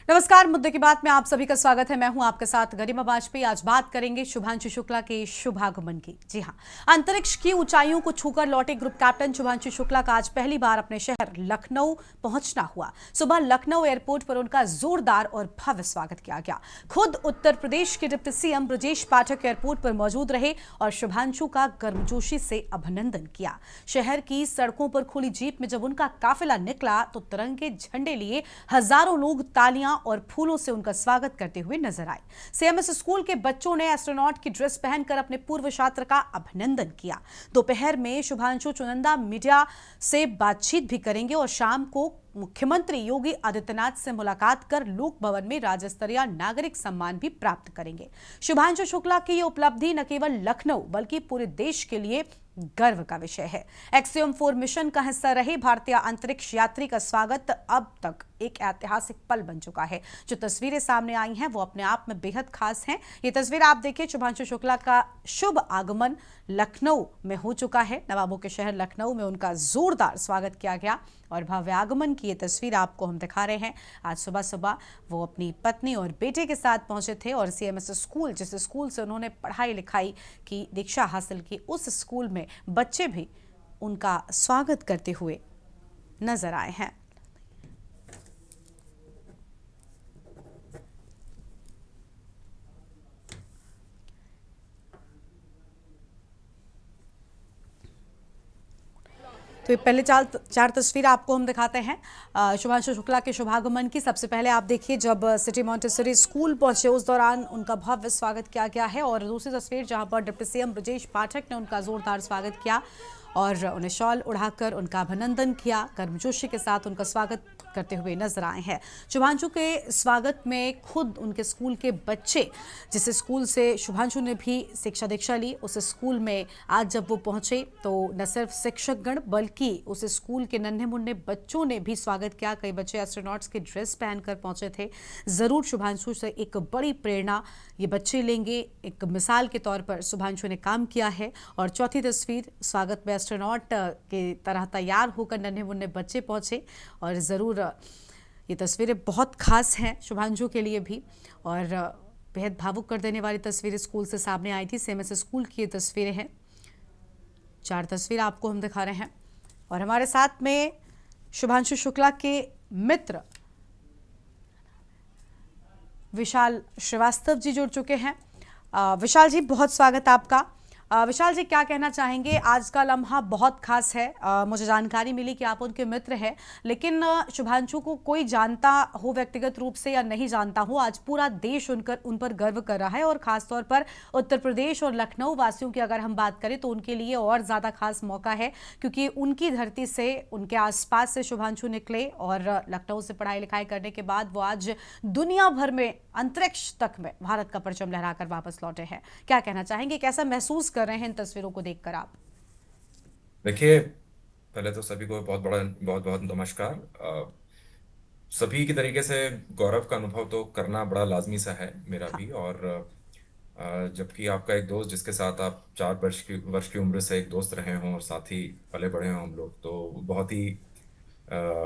नमस्कार, मुद्दे की बात में आप सभी का स्वागत है। मैं हूं आपके साथ गरिमा वाजपेयी। आज बात करेंगे शुभांशु शुक्ला के शुभागमन की। जी हां, अंतरिक्ष की ऊंचाइयों को छूकर लौटे ग्रुप कैप्टन शुभांशु शुक्ला का आज पहली बार अपने शहर लखनऊ पहुंचना हुआ। सुबह लखनऊ एयरपोर्ट पर उनका जोरदार और भव्य स्वागत किया गया। खुद उत्तर प्रदेश के deputy CM Brajesh Pathak airport पर मौजूद रहे और शुभांशु का गर्मजोशी से अभिनंदन किया। शहर की सड़कों पर खुली जीप में जब उनका काफिला निकला तो तिरंगे झंडे लिए हजारों लोग तालियां और फूलों से उनका स्वागत करते हुए नजर आए। सीएमएस स्कूल के बच्चों ने एस्ट्रोनॉट की ड्रेस पहनकर अपने पूर्व छात्र का अभिनंदन किया। दोपहर में शुभांशु चुनिंदा मीडिया से बातचीत भी करेंगे और शाम को मुख्यमंत्री योगी आदित्यनाथ से मुलाकात कर लोक भवन में राज्य स्तरीय नागरिक सम्मान भी प्राप्त करेंगे। शुभांशु शुक्ला की ये उपलब्धि न केवल लखनऊ बल्कि पूरे देश के लिए गर्व का विषय है। एक्सियम 4 मिशन का हिस्सा रहे भारतीय अंतरिक्ष यात्री का स्वागत अब तक एक ऐतिहासिक पल बन चुका है। जो तस्वीरें सामने आई हैं वो अपने आप में बेहद खास हैं। ये तस्वीर आप देखिए, शुभांशु शुक्ला का शुभ आगमन लखनऊ में हो चुका है। नवाबों के शहर लखनऊ में उनका जोरदार स्वागत किया गया और भव्य आगमन की ये तस्वीर आपको हम दिखा रहे हैं। आज सुबह सुबह वो अपनी पत्नी और बेटे के साथ पहुंचे थे और सीएमएस स्कूल, जिस स्कूल से उन्होंने पढ़ाई लिखाई की दीक्षा हासिल की, उस स्कूल में बच्चे भी उनका स्वागत करते हुए नजर आए हैं। तो ये पहले चार तस्वीर आपको हम दिखाते हैं शुभांशु शुक्ला के शुभागमन की। सबसे पहले आप देखिए, जब सिटी मॉन्टेसरी स्कूल पहुंचे उस दौरान उनका भव्य स्वागत किया गया है। और दूसरी तस्वीर जहां पर डिप्टी सीएम ब्रजेश पाठक ने उनका जोरदार स्वागत किया और उन्हें शॉल उड़ाकर उनका अभिनंदन किया। गर्मजोशी के साथ उनका स्वागत करते हुए नजर आए हैं। शुभांशु के स्वागत में खुद उनके स्कूल के बच्चे, जिस स्कूल से शुभांशु ने भी शिक्षा दीक्षा ली, उस स्कूल में आज जब वो पहुंचे तो न सिर्फ शिक्षकगण बल्कि उस स्कूल के नन्हे मुन्ने बच्चों ने भी स्वागत किया। कई बच्चे एस्ट्रोनॉट्स की ड्रेस पहनकर पहुंचे थे। जरूर शुभांशु से एक बड़ी प्रेरणा ये बच्चे लेंगे। एक मिसाल के तौर पर शुभांशु ने काम किया है। और चौथी तस्वीर, स्वागत में एस्ट्रोनॉट के तरह तैयार होकर नन्हे मुन्ने बच्चे पहुंचे और ज़रूर ये तस्वीरें बहुत खास हैं शुभांशु के लिए भी। और बेहद भावुक कर देने वाली तस्वीरें स्कूल से सामने आई थी। सीएमएस स्कूल की ये तस्वीरें हैं। 4 तस्वीर आपको हम दिखा रहे हैं और हमारे साथ में शुभांशु शुक्ला के मित्र विशाल श्रीवास्तव जी जुड़ चुके हैं। विशाल जी, बहुत स्वागत आपका। विशाल जी, क्या कहना चाहेंगे? आज का लम्हा बहुत खास है। मुझे जानकारी मिली कि आप उनके मित्र हैं, लेकिन शुभांशु को कोई जानता हो व्यक्तिगत रूप से या नहीं जानता हो, आज पूरा देश उन पर गर्व कर रहा है। और खासतौर पर उत्तर प्रदेश और लखनऊ वासियों की अगर हम बात करें तो उनके लिए और ज़्यादा खास मौका है, क्योंकि उनकी धरती से, उनके आसपास से शुभांशु निकले और लखनऊ से पढ़ाई लिखाई करने के बाद वो आज दुनिया भर में अंतरिक्ष तक में भारत का परचम लहराकर वापस लौटे हैं। क्या कहना चाहेंगे, कैसा महसूस कर रहे हैं इन तस्वीरों को देखकर आप? देखिए, पहले तो सभी को बहुत बहुत नमस्कार। सभी की तरीके से गौरव का अनुभव तो करना बड़ा लाजमी सा है, मेरा हाँ। भी। और जबकि आपका एक दोस्त जिसके साथ आप 4 वर्ष की उम्र से एक दोस्त रहे हों और साथ ही पले बढ़े हों हम लोग, तो बहुत ही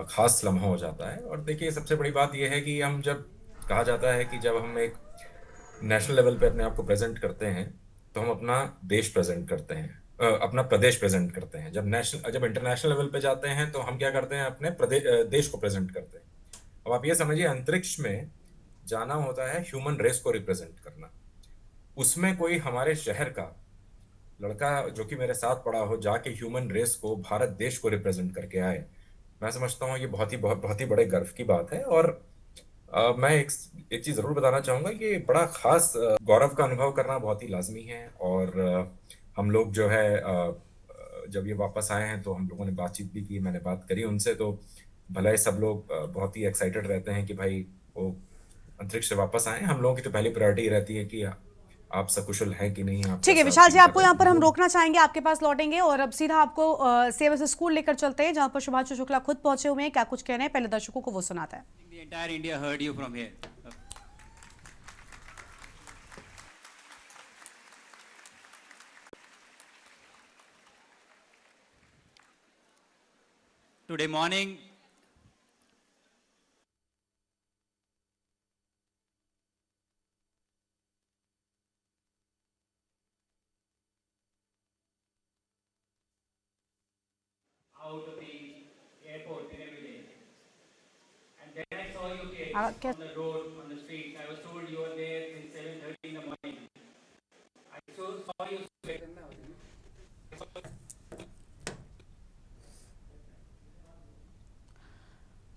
खास लम्हा हो जाता है। और देखिए, सबसे बड़ी बात यह है कि हम जब कहा जाता है कि जब हम एक नेशनल लेवल पे अपने आप को प्रेजेंट करते हैं तो हम अपना देश प्रेजेंट करते हैं, अपना प्रदेश प्रेजेंट करते हैं। जब इंटरनेशनल लेवल पे जाते हैं तो हम क्या करते हैं, अपने देश को प्रेजेंट करते हैं। अब आप ये समझिए, अंतरिक्ष में जाना होता है ह्यूमन रेस को रिप्रेजेंट करना। उसमें कोई हमारे शहर का लड़का जो कि मेरे साथ पढ़ा हो जाके ह्यूमन रेस को, भारत देश को रिप्रेजेंट करके आए, मैं समझता हूँ ये बहुत ही बड़े गर्व की बात है। और मैं एक चीज जरूर बताना चाहूंगा कि बड़ा खास गौरव का अनुभव करना बहुत ही लाजमी है। और हम लोग जो है जब ये वापस आए हैं तो हम लोगों ने बातचीत भी की, मैंने बात करी उनसे। तो भले ही सब लोग बहुत ही एक्साइटेड रहते हैं कि भाई वो अंतरिक्ष से वापस आए। हम लोगों की तो पहली प्रायोरिटी रहती है कि आप सकुशल हैं कि नहीं, आप ठीक है कैसा विशाल जी, फील कर आपको रहे यहाँ हैं, पर हम हम लोग। रोकना चाहेंगे, आपके पास लौटेंगे और अब सीधा आपको सीएमएस स्कूल लेकर चलते हैं, जहां पर शुभांशु शुक्ला खुद पहुंचे हुए हैं। क्या कुछ कहना है, पहले दर्शकों को वो सुनाता है। The entire India heard you from here. Today morning, क्या on the road, on the street. I was told you were there in 7:30 in the morning. I so saw you.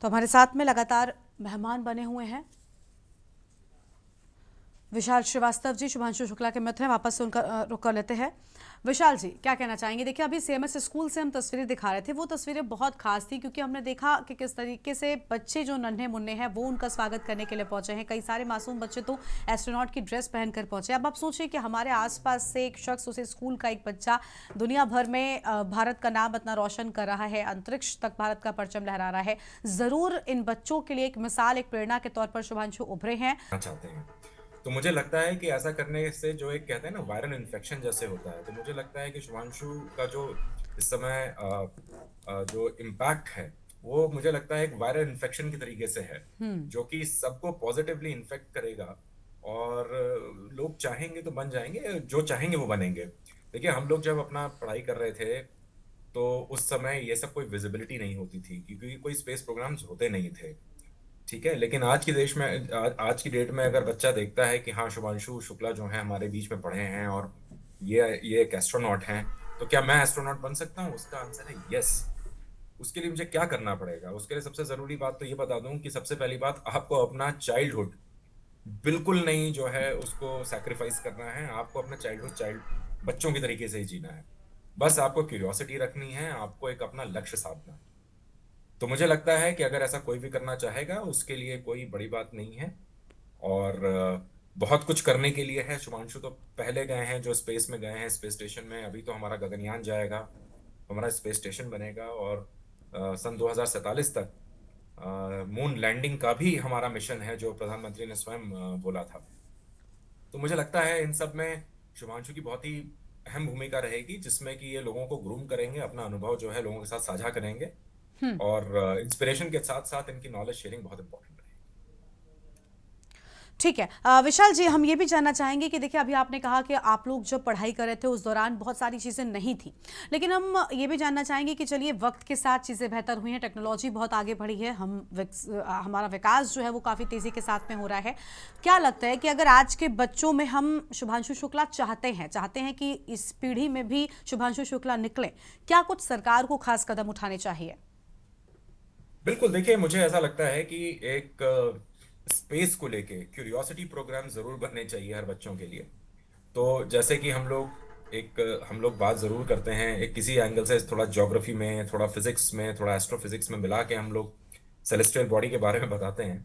तो हमारे साथ में लगातार मेहमान बने हुए हैं विशाल श्रीवास्तव जी, शुभांशु शुक्ला के मित्र हैं। वापस से उनका रुख कर लेते हैं। विशाल जी, क्या कहना चाहेंगे? देखिए, अभी सीएमएस स्कूल से हम तस्वीरें दिखा रहे थे, वो तस्वीरें बहुत खास थी क्योंकि हमने देखा कि किस तरीके से बच्चे जो नन्हे मुन्ने हैं वो उनका स्वागत करने के लिए पहुंचे हैं। कई सारे मासूम बच्चे तो एस्ट्रोनॉट की ड्रेस पहनकर पहुंचे। अब आप सोचिए कि हमारे आसपास से एक शख्स, उसे स्कूल का एक बच्चा दुनिया भर में भारत का नाम इतना रोशन कर रहा है, अंतरिक्ष तक भारत का परचम लहरा रहा है। जरूर इन बच्चों के लिए एक मिसाल, एक प्रेरणा के तौर पर शुभांशु उभरे हैं। चाहते हैं तो मुझे लगता है कि ऐसा करने से जो एक कहते हैं ना वायरल इन्फेक्शन जैसे होता है, तो मुझे लगता है कि शुभांशु का जो इस समय जो इम्पैक्ट है वो मुझे लगता है एक वायरल इन्फेक्शन की तरीके से है, जो कि सबको पॉजिटिवली इन्फेक्ट करेगा और लोग चाहेंगे तो बन जाएंगे, जो चाहेंगे वो बनेंगे। देखिए, हम लोग जब अपना पढ़ाई कर रहे थे तो उस समय ये सब कोई विजिबिलिटी नहीं होती थी क्योंकि कोई स्पेस प्रोग्राम्स होते नहीं थे, ठीक है। लेकिन आज की देश में आज की डेट में अगर बच्चा देखता है कि हाँ, शुभांशु शुक्ला जो है हमारे बीच में पढ़े हैं और ये एक एस्ट्रोनॉट हैं, तो क्या मैं एस्ट्रोनॉट बन सकता हूँ? उसका आंसर है यस। उसके लिए मुझे क्या करना पड़ेगा? उसके लिए सबसे जरूरी बात तो ये बता दूं कि सबसे पहली बात, आपको अपना चाइल्डहुड बिल्कुल नहीं जो है उसको सैक्रिफाइस करना है। आपको अपना चाइल्ड बच्चों की तरीके से ही जीना है। बस आपको क्यूरियोसिटी रखनी है, आपको एक अपना लक्ष्य साधना है। तो मुझे लगता है कि अगर ऐसा कोई भी करना चाहेगा उसके लिए कोई बड़ी बात नहीं है और बहुत कुछ करने के लिए है। शुभांशु तो पहले गए हैं, जो स्पेस में गए हैं, स्पेस स्टेशन में। अभी तो हमारा गगनयान जाएगा, हमारा स्पेस स्टेशन बनेगा और सन 2047 तक मून लैंडिंग का भी हमारा मिशन है, जो प्रधानमंत्री ने स्वयं बोला था। तो मुझे लगता है इन सब में शुभांशु की बहुत ही अहम भूमिका रहेगी, जिसमें कि ये लोगों को ग्रूम करेंगे, अपना अनुभव जो है लोगों के साथ साझा करेंगे और इंस्पिरेशन के साथ साथ इनकी नॉलेज शेयरिंग बहुत इंपॉर्टेंट रहेगी। ठीक है। विशाल जी, हम ये भी जानना चाहेंगे कि देखिए, अभी आपने कहा कि आप लोग जब पढ़ाई कर रहे थे उस दौरान बहुत सारी चीज़ें नहीं थी, लेकिन हम ये भी जानना चाहेंगे कि चलिए वक्त के साथ चीज़ें बेहतर हुई हैं, टेक्नोलॉजी बहुत आगे बढ़ी है, हमारा विकास जो है वो काफ़ी तेज़ी के साथ में हो रहा है। क्या लगता है कि अगर आज के बच्चों में हम शुभांशु शुक्ला चाहते हैं कि इस पीढ़ी में भी शुभांशु शुक्ला निकले, क्या कुछ सरकार को खास कदम उठाने चाहिए? बिल्कुल, देखिए, मुझे ऐसा लगता है कि एक स्पेस को लेके क्यूरियोसिटी प्रोग्राम जरूर बनने चाहिए हर बच्चों के लिए। तो जैसे कि हम लोग बात जरूर करते हैं एक किसी एंगल से, थोड़ा ज्योग्राफी में, थोड़ा फिजिक्स में, थोड़ा एस्ट्रोफिजिक्स में मिला के हम लोग सेलेस्टियल बॉडी के बारे में बताते हैं।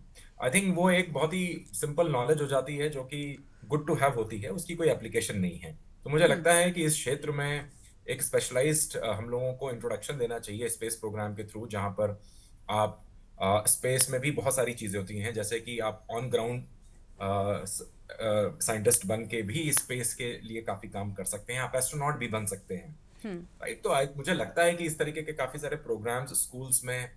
आई थिंक वो एक बहुत ही सिंपल नॉलेज हो जाती है जो कि गुड टू हैव होती है, उसकी कोई एप्लीकेशन नहीं है। तो मुझे लगता है कि इस क्षेत्र में एक स्पेशलाइज्ड हम लोगों को इंट्रोडक्शन देना चाहिए स्पेस प्रोग्राम के थ्रू, जहां पर आप स्पेस में भी बहुत सारी चीजें होती हैं, जैसे कि आप ऑन ग्राउंड साइंटिस्ट बन के भी स्पेस के लिए काफी काम कर सकते हैं, आप एस्ट्रोनॉट भी बन सकते हैं, राइट। तो मुझे लगता है कि इस तरीके के काफी सारे प्रोग्राम्स स्कूल्स में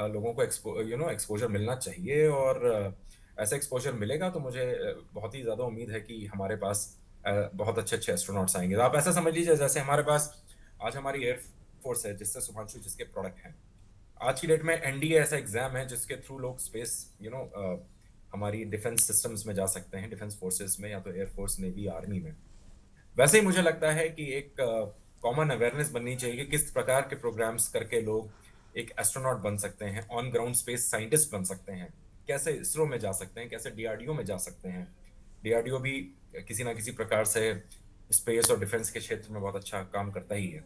लोगों को एक्सपोजर मिलना चाहिए और ऐसा एक्सपोजर मिलेगा तो मुझे बहुत ही ज्यादा उम्मीद है कि हमारे पास बहुत अच्छे अच्छे एस्ट्रोनॉट्स आएंगे। तो आप ऐसा समझ लीजिए जैसे हमारे पास आज हमारी एयरफोर्स है, जिससे शुभांशु जिसके प्रोडक्ट हैं। आज की डेट में एनडीए ऐसा एग्जाम है जिसके थ्रू लोग स्पेस हमारी डिफेंस सिस्टम्स में जा सकते हैं, डिफेंस फोर्सेस में, या तो एयरफोर्स, नेवी, आर्मी में। वैसे ही मुझे लगता है कि एक कॉमन अवेयरनेस बननी चाहिए कि किस प्रकार के प्रोग्राम्स करके लोग एक एस्ट्रोनॉट बन सकते हैं, ऑन ग्राउंड स्पेस साइंटिस्ट बन सकते हैं, कैसे इसरो में जा सकते हैं, कैसे डीआरडीओ में जा सकते हैं। डीआरडीओ भी किसी ना किसी प्रकार से स्पेस और डिफेंस के क्षेत्र में बहुत अच्छा काम करता ही है।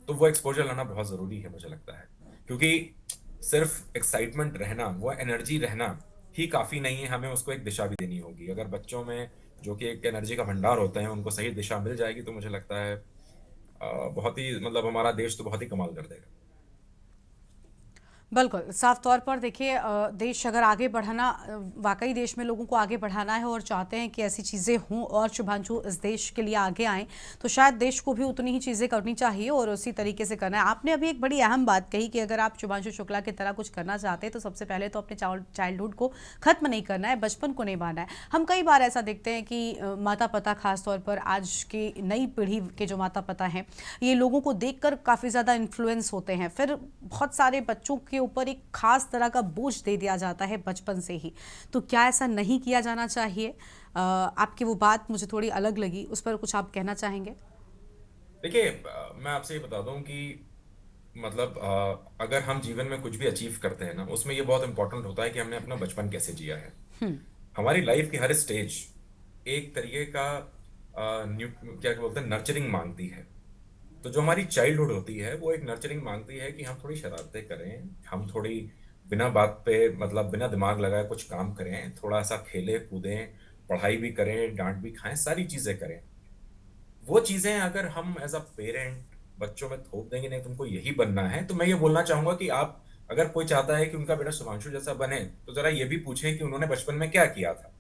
तो वो एक्सपोजर लाना बहुत जरूरी है मुझे लगता है, क्योंकि सिर्फ एक्साइटमेंट रहना, वो एनर्जी रहना ही काफी नहीं है, हमें उसको एक दिशा भी देनी होगी। अगर बच्चों में जो कि एक एनर्जी का भंडार होता है उनको सही दिशा मिल जाएगी तो मुझे लगता है बहुत ही मतलब हमारा देश तो बहुत ही कमाल कर देगा। बिल्कुल, साफ तौर पर देखिए, देश अगर आगे बढ़ाना, वाकई देश में लोगों को आगे बढ़ाना है और चाहते हैं कि ऐसी चीज़ें हों और शुभांशु इस देश के लिए आगे आएँ, तो शायद देश को भी उतनी ही चीज़ें करनी चाहिए और उसी तरीके से करना है। आपने अभी एक बड़ी अहम बात कही कि अगर आप शुभांशु शुक्ला की तरह कुछ करना चाहते हैं तो सबसे पहले तो अपने चाइल्डहुड को ख़त्म नहीं करना है, बचपन को नहीं मारना है। हम कई बार ऐसा देखते हैं कि माता पिता, खासतौर पर आज की नई पीढ़ी के जो माता पिता हैं, ये लोगों को देखकर काफ़ी ज़्यादा इन्फ्लुएंस होते हैं, फिर बहुत सारे बच्चों के ऊपर एक खास तरह का बोझ दे दिया जाता है बचपन से ही। तो क्या ऐसा नहीं किया जाना चाहिए? आपकी वो बात मुझे थोड़ी अलग लगी, उस पर कुछ आप कहना चाहेंगे? देखिए, मैं आपसे ये बता दूं कि मतलब अगर हम जीवन में कुछ भी अचीव करते हैं ना, उसमें ये बहुत इंपॉर्टेंट होता है कि हमने अपना बचपन कैसे जिया है। हमारी लाइफ की हर स्टेज एक तरीके का क्या बोलते हैं, नर्चरिंग मांगती है। तो जो हमारी चाइल्डहुड होती है वो एक नर्चरिंग मांगती है कि हम थोड़ी शरारतें करें, हम थोड़ी बिना बात पे मतलब बिना दिमाग लगाए कुछ काम करें, थोड़ा सा खेले कूदें, पढ़ाई भी करें, डांट भी खाएं, सारी चीजें करें। वो चीजें अगर हम एज अ पेरेंट बच्चों में थोप देंगे, नहीं तुमको यही बनना है, तो मैं ये बोलना चाहूंगा कि आप, अगर कोई चाहता है कि उनका बेटा शुभांशु जैसा बने, तो जरा ये भी पूछें कि उन्होंने बचपन में क्या किया था।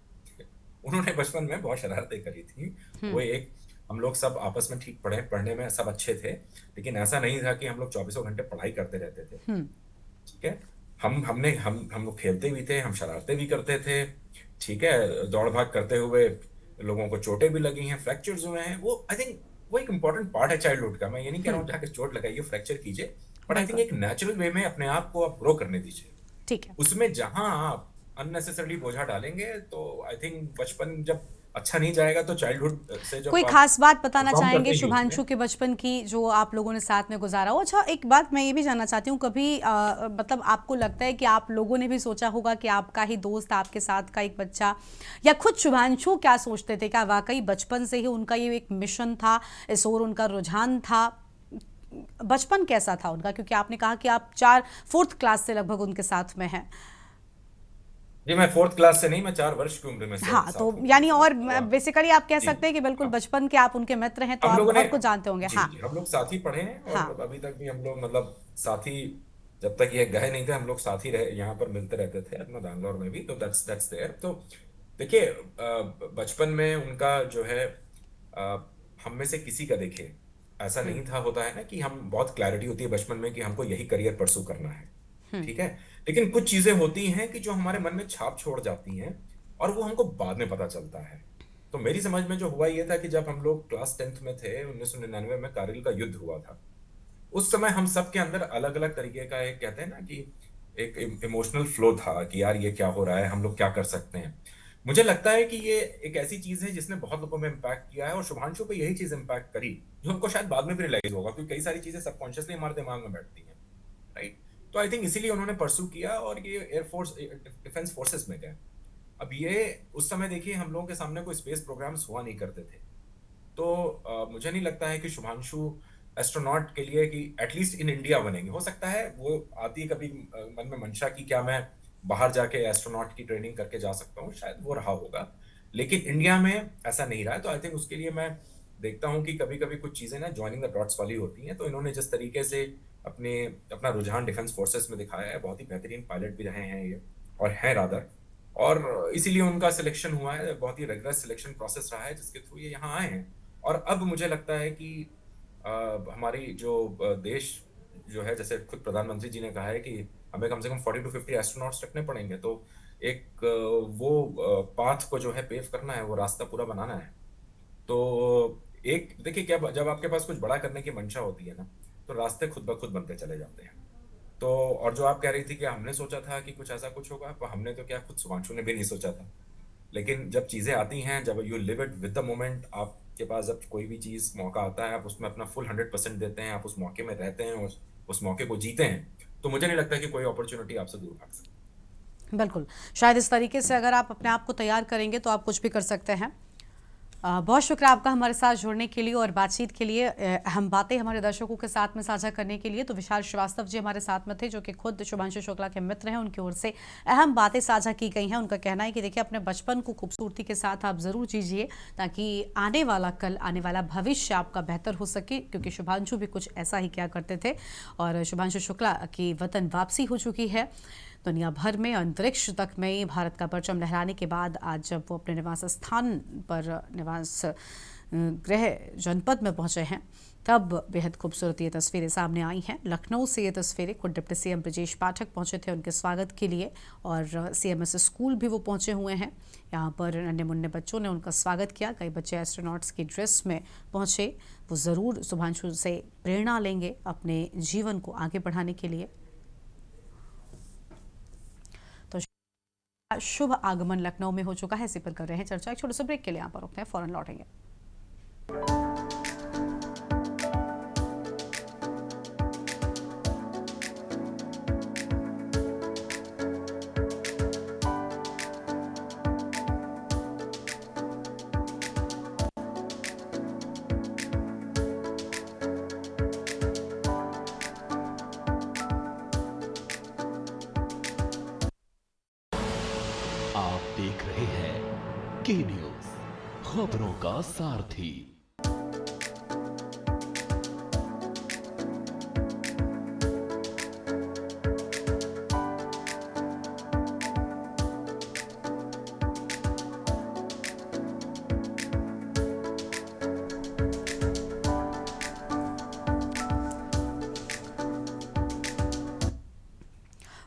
उन्होंने बचपन में बहुत शरारतें करी थी। वो एक, हम लोग सब आपस में ठीक पढ़े, पढ़ने में सब अच्छे थे, लेकिन ऐसा नहीं था कि हम लोग चौबीसों घंटे पढ़ाई करते रहते थे। ठीक है। हम लोग खेलते भी थे, हम शरारतें भी करते थे। ठीक है। दौड़ भाग करते हुए लोगों को चोटें भी लगी हैं, फ्रैक्चर्स हुए हैं। वो आई थिंक वो एक इंपॉर्टेंट पार्ट है चाइल्डहुड का। मैं ये नहीं कह रहा हूँ जाके चोट लगाइए, फ्रैक्चर कीजिए, बट आई थिंक बिल्कुल। एक नेचुरल वे में अपने आप को आप ग्रो करने दीजिए। ठीक है। उसमें जहां आप अननेसेसरली बोझा डालेंगे, तो आई थिंक बचपन जब अच्छा नहीं जाएगा, तो चाइल्डहुड से कोई जब आप खास बात बताना परफॉर्म चाहेंगे करते ही उसमें। शुभांशु के बचपन की जो आप लोगों ने साथ में गुजारा हो? अच्छा, एक बात मैं ये भी जानना चाहती हूँ, कभी मतलब आपको लगता है कि आप लोगों ने भी सोचा होगा कि आपका ही दोस्त, आपके साथ का एक बच्चा, या खुद शुभांशु क्या सोचते थे, क्या वाकई बचपन से ही उनका ये एक मिशन था, इस ओर उनका रुझान था? बचपन कैसा था उनका, क्योंकि आपने कहा कि आप 4th क्लास से लगभग उनके साथ में हैं। जी, मैं 4th क्लास से नहीं, मैं 4 वर्ष की उम्र में से हाँ, तो साथ हूँ उनके यानी साथ। और और बेसिकली आप कह जी, सकते हैं कि बिल्कुल हाँ, बचपन के आप उनके मित्र हैं, तो हम आप लोगों ने, बहुत कुछ जानते होंगे। जी हाँ। जी, हम लोग साथ ही पढ़े हैं, हाँ। और अभी तक भी हम लोग मतलब साथ ही, जब तक ये गए नहीं थे हम लोग साथ ही रहे, यहाँ पर मिलते रहते थे अपना बैंगलोर में भी। तो दैट्स देयर। तो देखिए, बचपन में उनका जो है, हम में से किसी का देखिए ऐसा नहीं था, होता है ना कि हम बहुत क्लैरिटी होती है बचपन में कि हमको यही करियर परसू करना है। ठीक है। लेकिन कुछ चीजें होती हैं कि जो हमारे मन में छाप छोड़ जाती हैं, और वो हमको बाद में पता चलता है। तो मेरी समझ में जो हुआ ये था कि जब हम लोग क्लास 10th में थे, 1999 में कारगिल का युद्ध हुआ था। उस समय हम सब के अंदर अलग अलग तरीके का, एक कहते हैं ना कि एक इमोशनल फ्लो था कि यार ये क्या हो रहा है, हम लोग क्या कर सकते हैं। मुझे लगता है कि ये एक ऐसी चीज है जिसने बहुत लोगों में इम्पैक्ट किया है, और शुभांशु को यही चीज इम्पैक्ट करी, जो उनको शायद बाद में भी रियलाइज होगा, क्योंकि कई सारी चीजें सबकॉन्शियसली हमारे दिमाग में बैठती हैं। राइट। तो आई थिंक इसीलिए उन्होंने परसू किया, और ये एयरफोर्स, डिफेंस फोर्सेस में गए। अब ये, उस समय देखिए हम लोगों के सामने कोई स्पेस प्रोग्राम्स हुआ नहीं करते थे। तो मुझे नहीं लगता है कि शुभांशु एस्ट्रोनॉट के लिए कि एटलीस्ट इन इंडिया बनेंगे। हो सकता है वो आती है कभी मन में मंशा की क्या मैं बाहर जाके एस्ट्रोनॉट की ट्रेनिंग करके जा सकता हूँ, शायद वो रहा होगा, लेकिन इंडिया में ऐसा नहीं रहा है। तो आई थिंक उसके लिए मैं देखता हूँ कि कभी कभी कुछ चीजें ना जॉइनिंग द डॉट्स वाली होती हैं। तो इन्होंने जिस तरीके से अपना रुझान डिफेंस फोर्सेस में दिखाया है, बहुत ही बेहतरीन पायलट भी रहे हैं ये, और हैं रादर, और इसीलिए उनका सिलेक्शन हुआ है। बहुत ही रेगुलर सिलेक्शन प्रोसेस रहा है जिसके थ्रू ये यहाँ आए हैं। और अब मुझे लगता है कि हमारी जो देश जो है, जैसे खुद प्रधानमंत्री जी ने कहा है कि हमें कम से कम 40 to 50 एस्ट्रोनॉट्स रखने पड़ेंगे। तो एक वो पाथ को जो है पेव करना है, वो रास्ता पूरा बनाना है। तो एक देखिए, क्या जब आपके पास कुछ बड़ा करने की मंशा होती है ना, तो रास्ते खुद ब खुद बनते चले जाते हैं। तो और जो आप कह रही थी कि हमने सोचा था कि कुछ ऐसा कुछ होगा, तो हमने तो क्या, खुद सुभांशु ने भी नहीं सोचा था। लेकिन जब चीजें आती हैं, जब you live it with the moment, आपके पास जब कोई भी चीज मौका आता है, आप उसमें अपना फुल 100% देते हैं, आप उस मौके में रहते हैं, उस मौके को जीते हैं, तो मुझे नहीं लगता कि कोई अपॉर्चुनिटी आपसे दूर भाग सकती। बिल्कुल। शायद इस तरीके से अगर आप अपने आप को तैयार करेंगे तो आप कुछ भी कर सकते हैं। बहुत शुक्रिया आपका हमारे साथ जुड़ने के लिए और बातचीत के लिए, अहम बातें हमारे दर्शकों के साथ में साझा करने के लिए। तो विशाल श्रीवास्तव जी हमारे साथ में थे, जो कि खुद शुभांशु शुक्ला के मित्र हैं। उनकी ओर से अहम बातें साझा की गई हैं। उनका कहना है कि देखिए, अपने बचपन को खूबसूरती के साथ आप ज़रूर जीजिए, ताकि आने वाला कल, आने वाला भविष्य आपका बेहतर हो सके, क्योंकि शुभांशु भी कुछ ऐसा ही किया करते थे। और शुभांशु शुक्ला की वतन वापसी हो चुकी है। दुनिया भर में, अंतरिक्ष तक में भारत का परचम लहराने के बाद आज जब वो अपने निवास स्थान पर, निवास गृह जनपद में पहुंचे हैं, तब बेहद खूबसूरत ये तस्वीरें सामने आई हैं। लखनऊ से ये तस्वीरें खुद डिप्टी सीएम ब्रजेश पाठक पहुंचे थे उनके स्वागत के लिए, और सीएमएस स्कूल भी वो पहुंचे हुए हैं। यहाँ पर नन्हे मुन्ने बच्चों ने उनका स्वागत किया। कई बच्चे एस्ट्रोनॉट्स की ड्रेस में पहुंचे। वो ज़रूर शुभांशु से प्रेरणा लेंगे अपने जीवन को आगे बढ़ाने के लिए। शुभ आगमन लखनऊ में हो चुका है, इसी पर कर रहे हैं चर्चा। एक छोटे से ब्रेक के लिए यहाँ पर रुकते हैं, फौरन लौटेंगे। आप देख रहे हैं के न्यूज, खबरों का सारथी।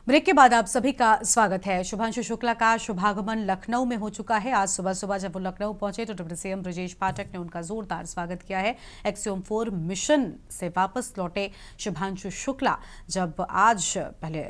ब्रेक के बाद आप सभी का स्वागत है। शुभांशु शुक्ला का शुभागमन लखनऊ में हो चुका है। आज सुबह सुबह जब वो लखनऊ पहुंचे तो डिप्टी सीएम ब्रजेश पाठक ने उनका जोरदार स्वागत किया है। एक्सियोम 4 मिशन से वापस लौटे शुभांशु शुक्ला जब आज पहले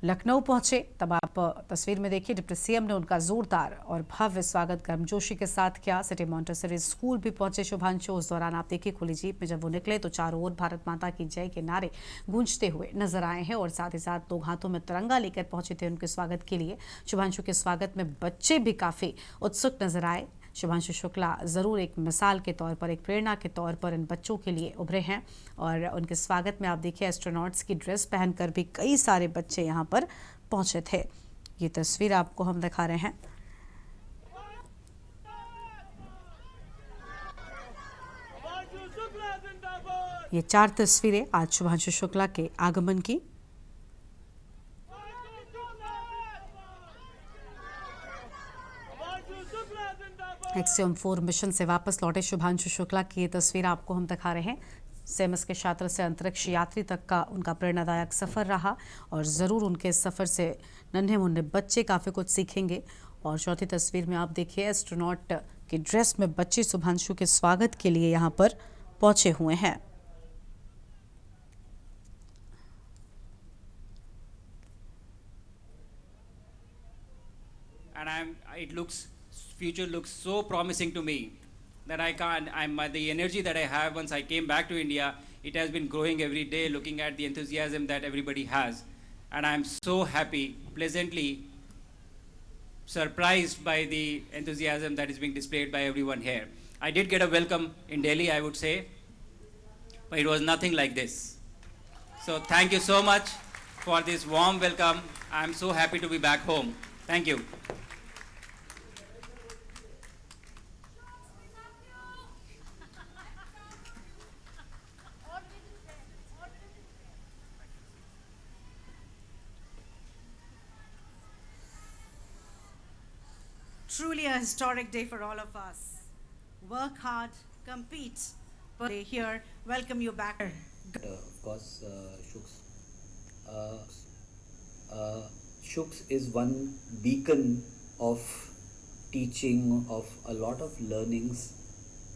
लखनऊ पहुंचे, तब आप तस्वीर में देखिए डिप्टी सीएम ने उनका जोरदार और भव्य स्वागत गर्मजोशी के साथ किया। सिटी मॉन्टेसरी स्कूल भी पहुंचे शुभांशु। उस दौरान आप देखिए खुली जीप में जब वो निकले तो चारों ओर भारत माता की जय के नारे गूंजते हुए नजर आए हैं और साथ ही साथ लोग हाथों में तिरंगा लेकर पहुंचे थे उनके स्वागत के लिए। शुभांशु के स्वागत में बच्चे भी काफी उत्सुक नजर आए। शुभांशु शुक्ला ज़रूर एक मिसाल के तौर पर, एक प्रेरणा के तौर पर इन बच्चों के लिए उभरे हैं और उनके स्वागत में आप देखिए एस्ट्रोनॉट्स की ड्रेस पहनकर भी कई सारे बच्चे यहाँ पर पहुंचे थे। ये तस्वीर आपको हम दिखा रहे हैं। ये 4 तस्वीरें आज शुभांशु शुक्ला के आगमन की। एक्सियोम 4 मिशन से वापस लौटे शुभांशु शुक्ला की ये तस्वीर आपको हम दिखा रहे हैं। सेमस के छात्र से अंतरिक्ष यात्री तक का उनका प्रेरणादायक सफर रहा और ज़रूर उनके इस सफर से नन्हे मुन्ने बच्चे काफ़ी कुछ सीखेंगे। और चौथी तस्वीर में आप देखिए एस्ट्रोनॉट की ड्रेस में बच्चे शुभांशु के स्वागत के लिए यहाँ पर पहुंचे हुए हैं। And future looks so promising to me that the energy that I have once I came back to India, it has been growing every day looking at the enthusiasm that everybody has. And I'm so happy, pleasantly surprised by the enthusiasm that is being displayed by everyone here. I did get a welcome in Delhi, I would say, but it was nothing like this. So thank you so much for this warm welcome. I'm so happy to be back home. Thank you. Truly a historic day for all of us. Work hard, compete. But here, welcome you back. Of course, Shooks is one beacon of teaching, of a lot of learnings,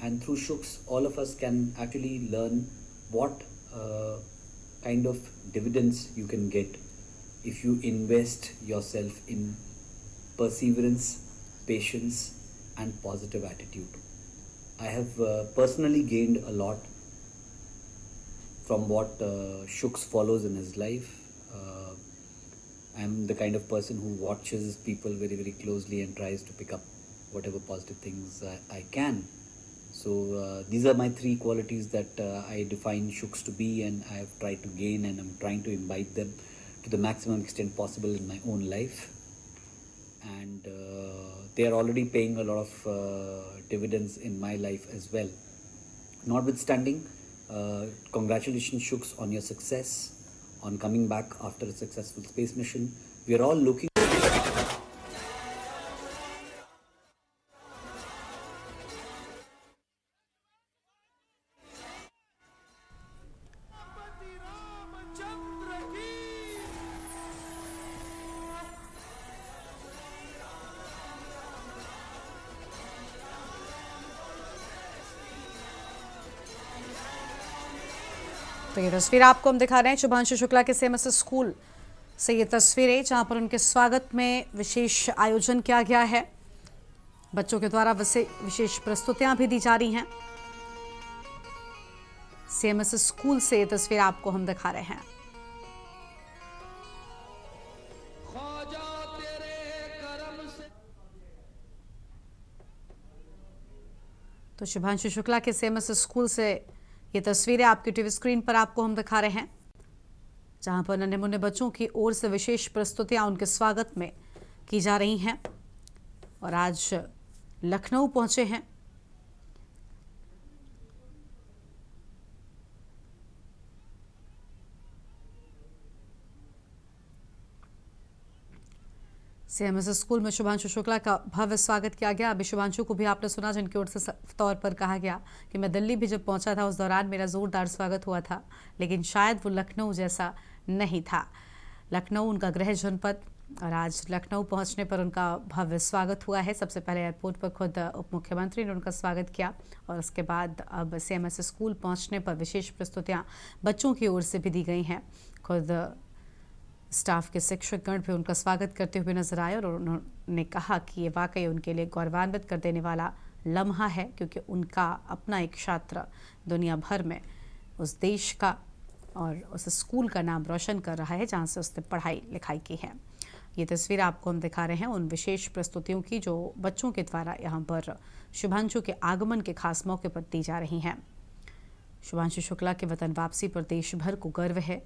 and through Shooks, all of us can actually learn what kind of dividends you can get if you invest yourself in perseverance, patience and positive attitude. I have personally gained a lot from what Shooks follows in his life. I'm the kind of person who watches people very, very closely and tries to pick up whatever positive things I can. So these are my 3 qualities that I define Shooks to be, and I have tried to gain, and I'm trying to imbibe them to the maximum extent possible in my own life. And they are already paying a lot of dividends in my life as well. Notwithstanding, congratulations Shooks on your success, on coming back after a successful space mission. We are all looking तो ये तस्वीर आपको हम दिखा रहे हैं शुभांशु शुक्ला के seems school से ये तस्वीरें जहां पर उनके स्वागत में विशेष आयोजन किया गया है। बच्चों के द्वारा विशेष प्रस्तुतियां भी दी जा रही हैं। CMS स्कूल से ये तस्वीर आपको हम दिखा रहे हैं। तो शुभांशु शुक्ला के CMS स्कूल से ये तस्वीरें आपकी टीवी स्क्रीन पर आपको हम दिखा रहे हैं, जहां पर नन्हे मुन्ने बच्चों की ओर से विशेष प्रस्तुतियां उनके स्वागत में की जा रही हैं और आज लखनऊ पहुंचे हैं। CMS स्कूल में शुभांशु शुक्ला का भव्य स्वागत किया गया। अभी शुभांशु को भी आपने सुना, जिनकी ओर से साफ तौर पर कहा गया कि मैं दिल्ली भी जब पहुंचा था उस दौरान मेरा जोरदार स्वागत हुआ था, लेकिन शायद वो लखनऊ जैसा नहीं था। लखनऊ उनका गृह जनपद और आज लखनऊ पहुंचने पर उनका भव्य स्वागत हुआ है। सबसे पहले एयरपोर्ट पर खुद उप मुख्यमंत्री ने उनका स्वागत किया और उसके बाद अब CMS स्कूल पहुंचने पर विशेष प्रस्तुतियां बच्चों की ओर से भी दी गई हैं। खुद स्टाफ के शिक्षकगण भी उनका स्वागत करते हुए नजर आए और उन्होंने कहा कि ये वाकई उनके लिए गौरवान्वित कर देने वाला लम्हा है, क्योंकि उनका अपना एक छात्र दुनिया भर में उस देश का और उस स्कूल का नाम रोशन कर रहा है जहां से उसने पढ़ाई लिखाई की है। ये तस्वीर आपको हम दिखा रहे हैं उन विशेष प्रस्तुतियों की जो बच्चों के द्वारा यहाँ पर शुभांशु के आगमन के खास मौके पर दी जा रही हैं। शुभांशु शुक्ला के वतन वापसी पर देश भर को गर्व है।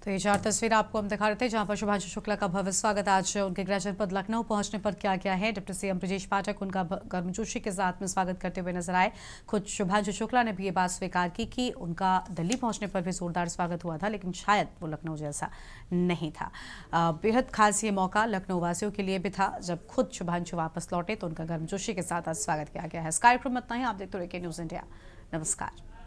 तो ये 4 तस्वीर आपको हम दिखा रहे थे जहां पर शुभांशु शुक्ला का भव्य स्वागत आज उनके गृह जनपद लखनऊ पहुंचने पर किया गया है। डिप्टी CM ब्रजेश पाठक उनका गर्मजोशी के साथ में स्वागत करते हुए नजर आए। खुद शुभांशु शुक्ला ने भी ये बात स्वीकार की कि उनका दिल्ली पहुंचने पर भी जोरदार स्वागत हुआ था, लेकिन शायद वो लखनऊ जैसा नहीं था। बेहद खास ये मौका लखनऊ वासियों के लिए भी था जब खुद शुभांशु वापस लौटे तो उनका गर्मजोशी के साथ आज स्वागत किया गया है। इस कार्यक्रम में इतना ही। आप देखते रहिए न्यूज़ इंडिया। नमस्कार।